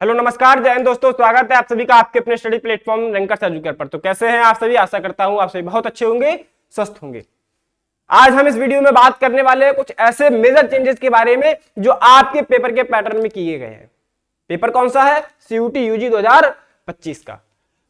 Hello नमस्कार, जय हिंद दोस्तों। स्वागत है आप सभी का आपके अपने स्टडी प्लेटफॉर्म रैंकर्स एजुकेटर पर। तो कैसे हैं आप सभी? आशा करता हूं आप सभी बहुत अच्छे होंगे, स्वस्थ होंगे। आज हम इस वीडियो में बात करने वाले हैं कुछ ऐसे मेजर चेंजेस के बारे में जो आपके पेपर के पैटर्न में किए गए हैं। पेपर कौन सा है? सीयूटी यूजी 2025 का।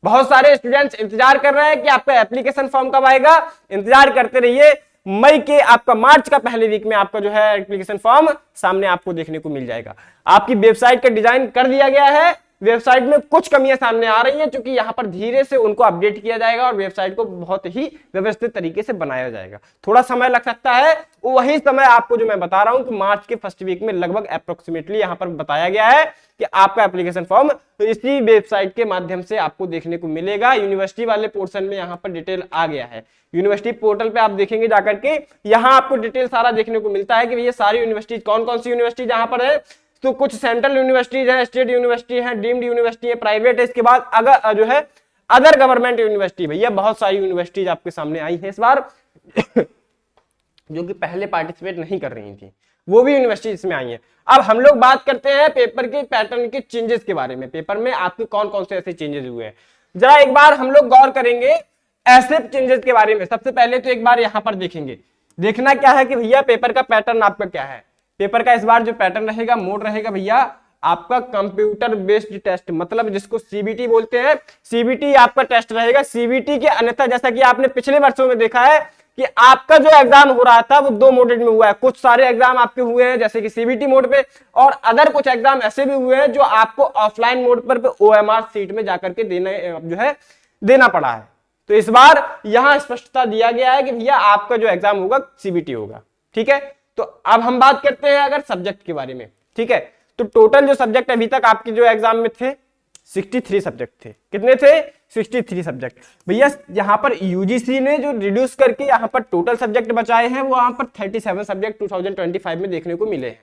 बहुत सारे स्टूडेंट्स इंतजार कर रहे हैं कि आपका एप्लीकेशन फॉर्म कब आएगा। इंतजार करते रहिए, मई के आपका मार्च का पहले वीक में आपका जो है एप्लीकेशन फॉर्म सामने आपको देखने को मिल जाएगा। आपकी वेबसाइट का डिजाइन कर दिया गया है। वेबसाइट में कुछ कमियां सामने आ रही हैं, क्योंकि यहां पर धीरे से उनको अपडेट किया जाएगा और वेबसाइट को बहुत ही व्यवस्थित तरीके से बनाया जाएगा। थोड़ा समय लग सकता है, वही समय आपको जो मैं बता रहा हूं कि मार्च के फर्स्ट वीक में लगभग अप्रोक्सीमेटली यहां पर बताया गया है कि आपका एप्लीकेशन फॉर्म इसी वेबसाइट के माध्यम से आपको देखने को मिलेगा। यूनिवर्सिटी वाले पोर्शन में यहां पर डिटेल आ गया है। यूनिवर्सिटी पोर्टल पे आप देखेंगे जाकर के, यहां आपको डिटेल सारा देखने को मिलता है कि ये सारी यूनिवर्सिटी कौन कौन सी यूनिवर्सिटी जहां पर है। तो कुछ सेंट्रल यूनिवर्सिटीज है, स्टेट यूनिवर्सिटी है, डीम्ड यूनिवर्सिटी है, प्राइवेट है। इसके बाद अगर जो है अदर गवर्नमेंट यूनिवर्सिटी, भैया बहुत सारी यूनिवर्सिटीज आपके सामने आई है इस बार जो कि पहले पार्टिसिपेट नहीं कर रही थी, वो भी यूनिवर्सिटी इसमें आई है। अब हम लोग बात करते हैं पेपर के पैटर्न के चेंजेस के बारे में। पेपर में आपके कौन कौन से ऐसे चेंजेस हुए हैं, जरा एक बार हम लोग गौर करेंगे ऐसे चेंजेस के बारे में। सबसे पहले तो एक बार यहां पर देखेंगे, देखना क्या है कि भैया पेपर का पैटर्न आपका क्या है। पेपर का इस बार जो पैटर्न रहेगा, मोड रहेगा भैया आपका कंप्यूटर बेस्ड टेस्ट, मतलब जिसको सीबीटी बोलते हैं। सीबीटी आपका टेस्ट रहेगा। सीबीटी के अन्यथा जैसा कि आपने पिछले वर्षों में देखा है कि आपका जो एग्जाम हो रहा था वो दो मोड में हुआ है। कुछ सारे एग्जाम आपके हुए हैं जैसे कि सीबीटी मोड पे, और अदर कुछ एग्जाम ऐसे भी हुए हैं जो आपको ऑफलाइन मोड पर ओएमआर सीट में जाकर के देना पड़ा है। तो इस बार यहां स्पष्टता दिया गया है कि भैया आपका जो एग्जाम होगा सीबीटी होगा। ठीक है, तो अब हम बात करते हैं अगर सब्जेक्ट के बारे में। ठीक है, तो टोटल जो सब्जेक्ट अभी तक आपके जो एग्जाम में थे 63 सब्जेक्ट थे। कितने थे? 63 सब्जेक्ट। भैया यहां पर यूजीसी ने जो रिड्यूस करके यहां पर टोटल सब्जेक्ट बचाए हैं, वो यहां पर 37 सब्जेक्ट 2025 में देखने को मिले हैं।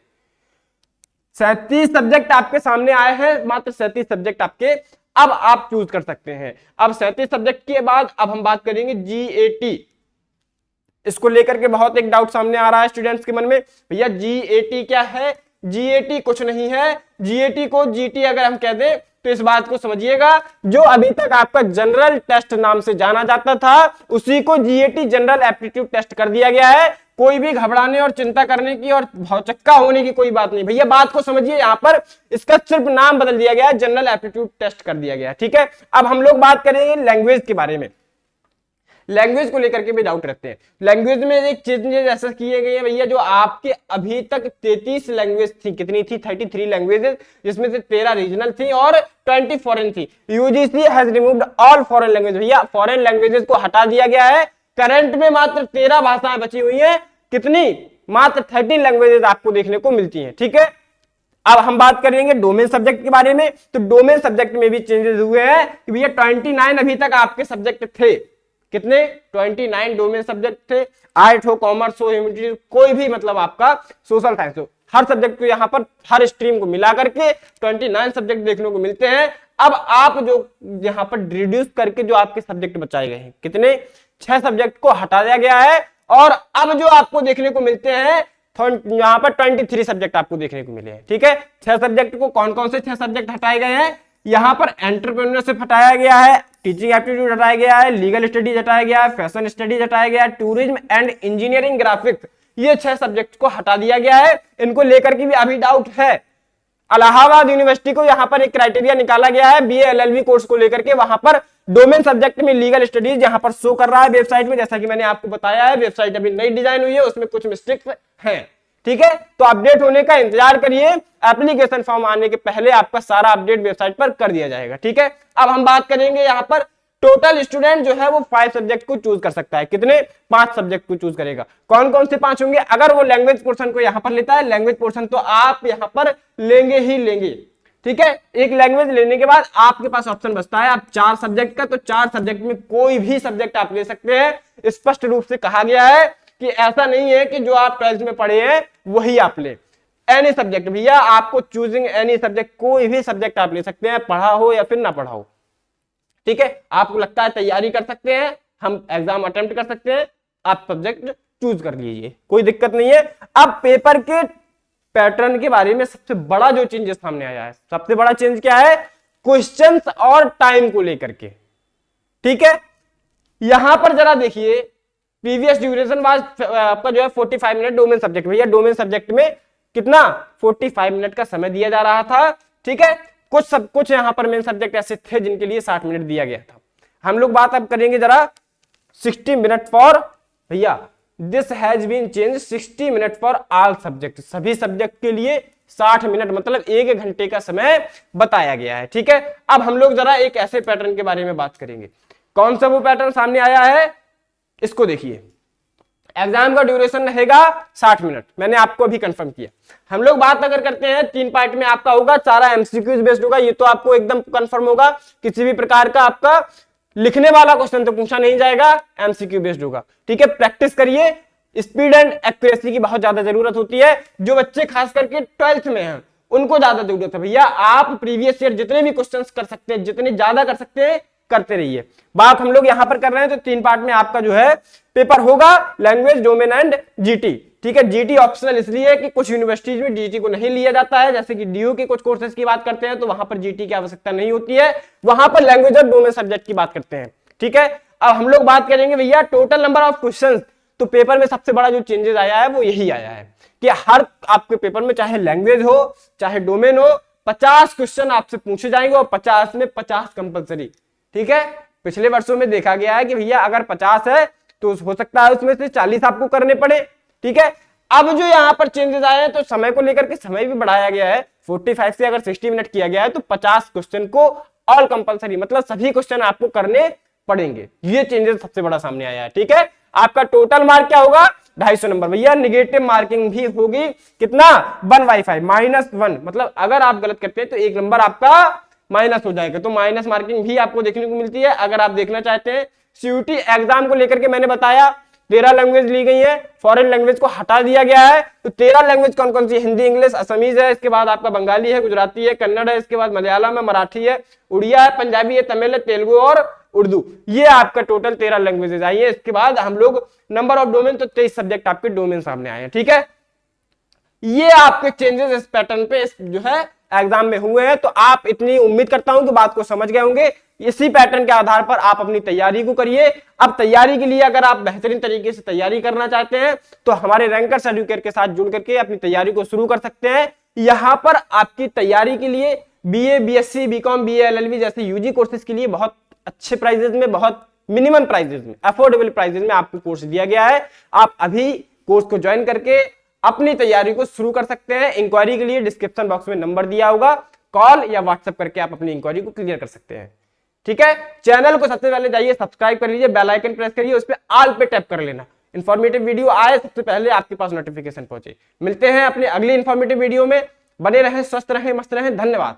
37 सब्जेक्ट आपके सामने आए हैं, मात्र 37 सब्जेक्ट आपके अब आप चूज कर सकते हैं। अब 37 सब्जेक्ट के बाद अब हम बात करेंगे जीएटी। इसको लेकर के बहुत एक डाउट सामने आ रहा है स्टूडेंट्स के मन में, भैया जीएटी क्या है? जीएटी कुछ नहीं है। जीएटी को जीटी अगर हम कह दें तो इस बात को समझिएगा, जो अभी तक आपका जनरल टेस्ट नाम से जाना जाता था उसी को जीएटी जनरल एप्टीट्यूड टेस्ट कर दिया गया है। कोई भी घबराने और चिंता करने की और भौचक्का होने की कोई बात नहीं। भैया बात को समझिए, यहां पर इसका सिर्फ नाम बदल दिया गया है, जनरल एप्टीट्यूड टेस्ट कर दिया गया है। ठीक है, अब हम लोग बात करेंगे लैंग्वेज के बारे में। लैंग्वेज को लेकर के भी डाउट रखते हैं। लैंग्वेज में एक चेंजेस ऐसा किए गए हैं भैया, जो आपके अभी तक 33 लैंग्वेज थी। कितनी थी? 33 लैंग्वेजेस, जिसमें से 13 रीजनल थी और 20 फॉरेन थी। UGC has removed all foreign language. भैया फॉरेन लैंग्वेजेस को हटा दिया गया है। करंट में मात्र 13 भाषाएं बची हुई हैं। कितनी? मात्र 30 लैंग्वेजेस आपको देखने को मिलती हैं। ठीक है, अब हम बात करेंगे डोमेन सब्जेक्ट के बारे में। तो डोमेन सब्जेक्ट में भी चेंजेस हुए हैं कि भैया 29 अभी तक आपके सब्जेक्ट थे। कितने? 29 डोमेन सब्जेक्ट थे। आर्ट हो, कॉमर्स हो, ह्यूमैनिटीज, कोई भी मतलब आपका सोशल साइंस हो, हर सब्जेक्ट को यहां पर हर स्ट्रीम को मिला करके 29 सब्जेक्ट देखने को मिलते हैं। अब आप जो यहां पर रिड्यूस करके जो आपके सब्जेक्ट बचाए गए हैं, कितने? 6 सब्जेक्ट को हटा दिया गया है और अब जो आपको देखने को मिलते हैं यहां पर 23 सब्जेक्ट आपको देखने को मिले हैं। ठीक है, 6 सब्जेक्ट को कौन कौन से 6 सब्जेक्ट हटाए गए हैं? यहां पर एंटरप्रेन्योरशिप हटाया गया है, टीचिंग एप्टीट्यूड हटाया गया है, लीगल स्टडीज हटाया गया है, फैशन स्टडीज हटाया गया है, टूरिज्म एंड इंजीनियरिंग ग्राफिक्स, ये 6 सब्जेक्ट को हटा दिया गया है। इनको लेकर के भी अभी डाउट है। इलाहाबाद यूनिवर्सिटी को यहां पर एक क्राइटेरिया निकाला गया है बीए एलएलबी कोर्स को लेकर के, वहां पर डोमेन सब्जेक्ट में लीगल स्टडीज यहां पर शो कर रहा है वेबसाइट में। जैसा कि मैंने आपको बताया है, वेबसाइट अभी नई डिजाइन हुई है, उसमें कुछ मिस्टेक्स हैं। ठीक है, तो अपडेट होने का इंतजार करिए। एप्लीकेशन फॉर्म आने के पहले आपका सारा अपडेट वेबसाइट पर कर दिया जाएगा। ठीक है, अब हम बात करेंगे यहां पर टोटल स्टूडेंट जो है वो 5 सब्जेक्ट को चूज कर सकता है। कितने? 5 सब्जेक्ट को चूज करेगा। कौन कौन से 5 होंगे? अगर वो लैंग्वेज पोर्शन को यहां पर लेता है, लैंग्वेज पोर्शन तो आप यहां पर लेंगे ही लेंगे। ठीक है, एक लैंग्वेज लेने के बाद आपके पास ऑप्शन बचता है आप 4 सब्जेक्ट का। तो 4 सब्जेक्ट में कोई भी सब्जेक्ट आप ले सकते हैं। स्पष्ट रूप से कहा गया है कि ऐसा नहीं है कि जो आप 12th में पढ़े हैं वही आप ले। एनी सब्जेक्ट भैया, आपको चूजिंग एनी सब्जेक्ट, कोई भी सब्जेक्ट आप ले सकते हैं, पढ़ा हो या फिर ना पढ़ा हो। ठीक है, आपको लगता है तैयारी कर सकते हैं, हम एग्जाम अटेम्प्ट कर सकते हैं, आप सब्जेक्ट चूज कर लीजिए, कोई दिक्कत नहीं है। अब पेपर के पैटर्न के बारे में सबसे बड़ा जो चेंजेस सामने आया है, सबसे बड़ा चेंज क्या है, क्वेश्चंस और टाइम को लेकर के। ठीक है, यहां पर जरा देखिए, प्रीवियस ड्यूरेशन वाज आपका जो है 45 मिनट डोमेन सब्जेक्ट। भैया डोमेन सब्जेक्ट में कितना 45 मिनट का समय दिया जा रहा था। ठीक है, कुछ यहां पर मेन सब्जेक्ट ऐसे थे जिनके लिए 60 मिनट दिया गया था। हम लोग बात अब करेंगे जरा 60 मिनट फॉर, भैया this has been change 60 minute for all subject, सभी सब्जेक्ट के लिए 60 मिनट मतलब 1 घंटे का समय बताया गया है। ठीक है, अब हम लोग जरा एक ऐसे पैटर्न के बारे में बात करेंगे। कौन सा वो पैटर्न सामने आया है, इसको देखिए। एग्जाम का ड्यूरेशन रहेगा 60 मिनट, मैंने आपको अभी कंफर्म किया। हम लोग बात अगर करते हैं 3 पार्ट में आपका होगा, सारा एमसीक्यूज बेस्ड होगा, ये तो आपको एकदम कंफर्म होगा। किसी भी प्रकार का आपका लिखने वाला क्वेश्चन तो पूछा नहीं जाएगा, एमसीक्यू बेस्ड होगा। ठीक है, प्रैक्टिस करिए, स्पीड एंड एक्यूरेसी की बहुत ज्यादा जरूरत होती है। जो बच्चे खास करके 12th में हैं उनको ज्यादा जरूरत है। भैया आप प्रीवियस ईयर जितने भी क्वेश्चंस कर सकते हैं, जितने ज्यादा कर सकते हैं करते रहिए। बात हम लोग यहां पर कर रहे हैं तो 3 पार्ट में आपका जो है पेपर होगा, लैंग्वेज, डोमेन एंड जीटी। ठीक है, जीटी ऑप्शनल इसलिए कि कुछ यूनिवर्सिटीज में जीटी को नहीं लिया जाता है, जैसे कि डीयू के कुछ कोर्सेज की बात करते हैं तो वहां पर जीटी की आवश्यकता नहीं होती है, वहां पर लैंग्वेज और डोमेन सब्जेक्ट की बात करते हैं। ठीक है, अब हम लोग बात करेंगे भैया टोटल नंबर ऑफ क्वेश्चंस। तो पेपर में सबसे बड़ा जो चेंजेस आया है वो यही आया है कि हर आपके पेपर में चाहे लैंग्वेज हो चाहे डोमेन हो, 50 क्वेश्चन आपसे पूछे जाएंगे और 50 में 50 कंपलसरी। ठीक है, पिछले वर्षों में देखा गया है कि भैया अगर 50 है तो हो सकता है उसमें से 40 आपको करने पड़े। ठीक है, अब जो यहाँ पर चेंजेस आए हैं तो समय को लेकर के समय भी बढ़ाया गया है। 45 से अगर 60 मिनट किया गया है तो 50 क्वेश्चन को ऑल कंपलसरी मतलब सभी क्वेश्चन आपको करने पड़ेंगे। ये चेंजेस सबसे बड़ा सामने आया है। ठीक है, आपका टोटल मार्क क्या होगा, 250 नंबर। भैया निगेटिव मार्किंग भी होगी, कितना 1/5 -1, मतलब अगर आप गलत करते हैं तो 1 नंबर आपका माइनस हो जाएगा। तो माइनस मार्किंग भी आपको देखने को मिलती है। अगर आप देखना चाहते हैं सीयूटी एग्जाम को लेकर के मैंने बताया 13 लैंग्वेज ली गई है, फॉरेन लैंग्वेज को हटा दिया गया है। तो 13 लैंग्वेज कौन कौन सी, हिंदी, इंग्लिश, असमीज है, इसके बाद आपका बंगाली है, गुजराती है, कन्नड़ है, इसके बाद मलयालम है, मराठी है, उड़िया है, पंजाबी है, तमिल है, तेलुगु और उर्दू। ये आपका टोटल 13 लैंग्वेजेस आई है। इसके बाद हम लोग नंबर ऑफ डोमेन, तो 23 सब्जेक्ट आपके डोमेन सामने आए हैं। ठीक है, ये आपके चेंजेस इस पैटर्न पे जो है एग्जाम में हुए हैं। तो आप इतनी उम्मीद करता हूं कि बात को समझ गए होंगे। इसी पैटर्न के आधार पर आप अपनी तैयारी को करिए। अब तैयारी के लिए अगर आप बेहतरीन तरीके से तैयारी करना चाहते हैं तो हमारे रैंकर्स एजुकेटर के साथ जुड़ करके अपनी तैयारी को शुरू कर सकते हैं। यहां पर आपकी तैयारी के लिए BA, BSc, BCom, BA, LLB जैसे यूजी कोर्सेज के लिए बहुत अच्छे प्राइजेस में, बहुत मिनिमम प्राइजेस में, अफोर्डेबल प्राइजेस में आपको कोर्स दिया गया है। आप अभी कोर्स को ज्वाइन करके अपनी तैयारी को शुरू कर सकते हैं। इंक्वायरी के लिए डिस्क्रिप्शन बॉक्स में नंबर दिया होगा, कॉल या व्हाट्सएप करके आप अपनी इंक्वायरी को क्लियर कर सकते हैं। ठीक है, चैनल को सबसे पहले जाइए सब्सक्राइब कर लीजिए, बेल आइकन प्रेस करिए, उस पर ऑल पे टैप कर लेना। इंफॉर्मेटिव वीडियो आए सबसे पहले आपके पास नोटिफिकेशन पहुंचे। मिलते हैं अपने अगली इंफॉर्मेटिव वीडियो में, बने रहें, स्वस्थ रहें, मस्त रहें। धन्यवाद।